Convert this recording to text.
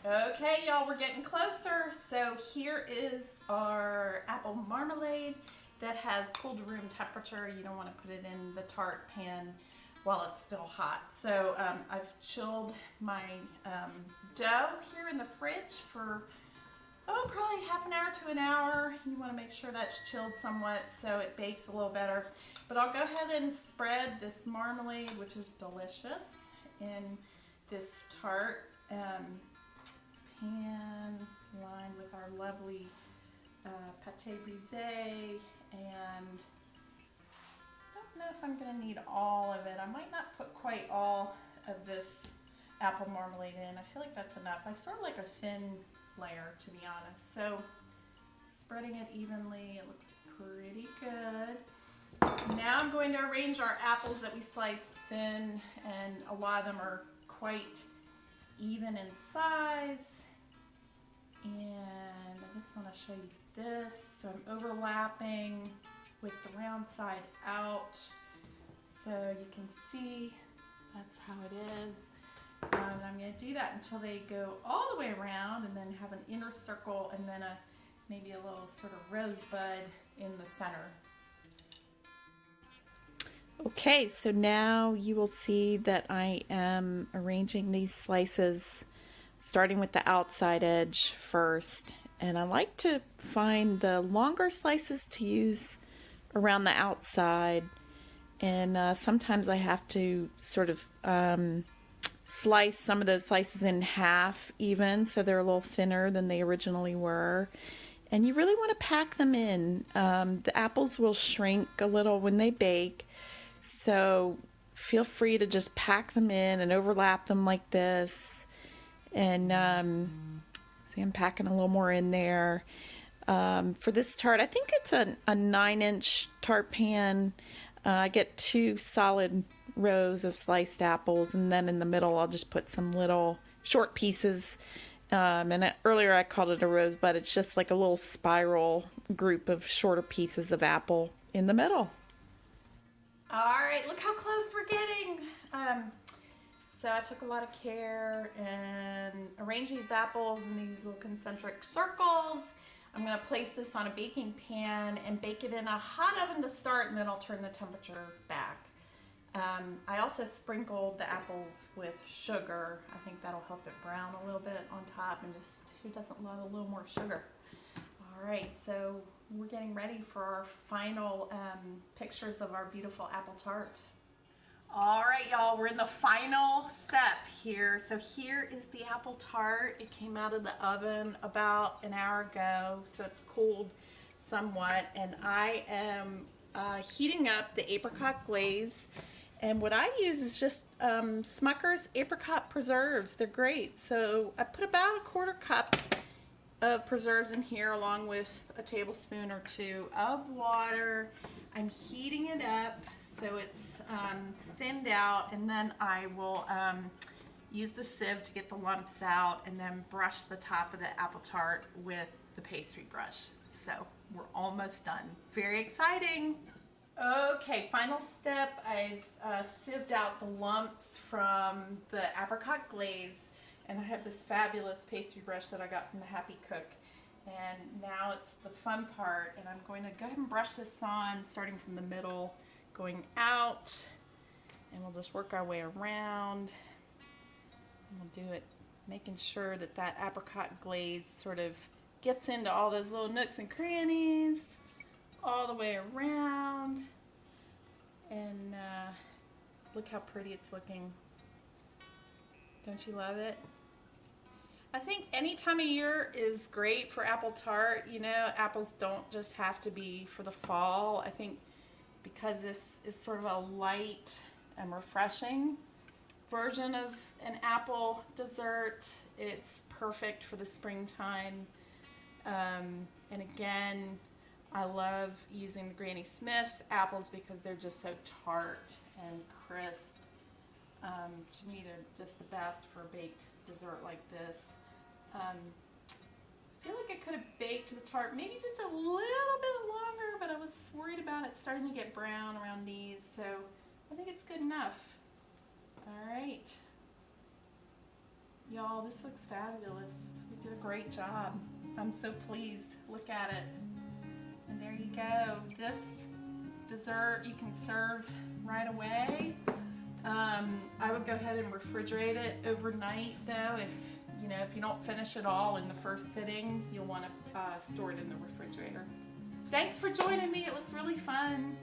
Okay, y'all, we're getting closer. So here is our apple marmalade that has cooled to room temperature. You don't want to put it in the tart pan while it's still hot. So I've chilled my dough here in the fridge for probably half an hour to an hour. You want to make sure that's chilled somewhat so it bakes a little better. But I'll go ahead and spread this marmalade, which is delicious, in this tart pan lined with our lovely pâté brisé, and I don't know if I'm going to need all of it. I might not put quite all of this apple marmalade in. I feel like that's enough. I sort of like a thin layer, to be honest. So spreading it evenly, it looks pretty good. Now I'm going to arrange our apples that we sliced thin, and a lot of them are quite even in size. And I just want to show you this. So I'm overlapping with the round side out, so you can see that's how it is. And I'm going to do that until they go all the way around, and then have an inner circle, and then maybe a little sort of rosebud in the center. Okay, so now you will see that I am arranging these slices starting with the outside edge first, and I like to find the longer slices to use around the outside, and sometimes I have to sort of slice some of those slices in half even, so they're a little thinner than they originally were. And you really want to pack them in. The apples will shrink a little when they bake, so feel free to just pack them in and overlap them like this. And see, I'm packing a little more in there. For this tart, I think it's a 9-inch tart pan. I get 2 solid rows of sliced apples, and then in the middle I'll just put some little short pieces. Earlier I called it a rosebud. It's just like a little spiral group of shorter pieces of apple in the middle. All right, look how close we're getting. So I took a lot of care and arranged these apples in these little concentric circles. I'm going to place this on a baking pan and bake it in a hot oven to start, and then I'll turn the temperature back. I also sprinkled the apples with sugar. I think that'll help it brown a little bit on top, and just, who doesn't love a little more sugar? All right, so we're getting ready for our final pictures of our beautiful apple tart. All right, y'all, we're in the final step here. So here is the apple tart. It came out of the oven about an hour ago, so it's cooled somewhat. And I am heating up the apricot glaze. And what I use is just Smucker's apricot preserves. They're great. So I put about a 1/4 cup of preserves in here, along with a tablespoon or 2 of water. I'm heating it up so it's thinned out, and then I will use the sieve to get the lumps out, and then brush the top of the apple tart with the pastry brush. So we're almost done. Very exciting. Okay, final step. I've sieved out the lumps from the apricot glaze, and I have this fabulous pastry brush that I got from the Happy Cook. And now it's the fun part, and I'm going to go ahead and brush this on, starting from the middle, going out, and we'll just work our way around. And we'll do it, making sure that that apricot glaze sort of gets into all those little nooks and crannies, all the way around. And look how pretty it's looking. Don't you love it? I think any time of year is great for apple tart. You know, apples don't just have to be for the fall. I think because this is sort of a light and refreshing version of an apple dessert, it's perfect for the springtime. And again, I love using the Granny Smith apples because they're just so tart and crisp. To me, they're just the best for a baked dessert like this. I feel like I could have baked the tart maybe just a little bit longer, but I was worried about it starting to get brown around these, so I think it's good enough. All right. Y'all Y'all, this looks fabulous. We did a great job. I'm so pleased. Look at it. And there you go. This dessert you can serve right away. I would go ahead and refrigerate it overnight though. If you don't finish it all in the first sitting, you'll want to store it in the refrigerator. Thanks for joining me. It was really fun.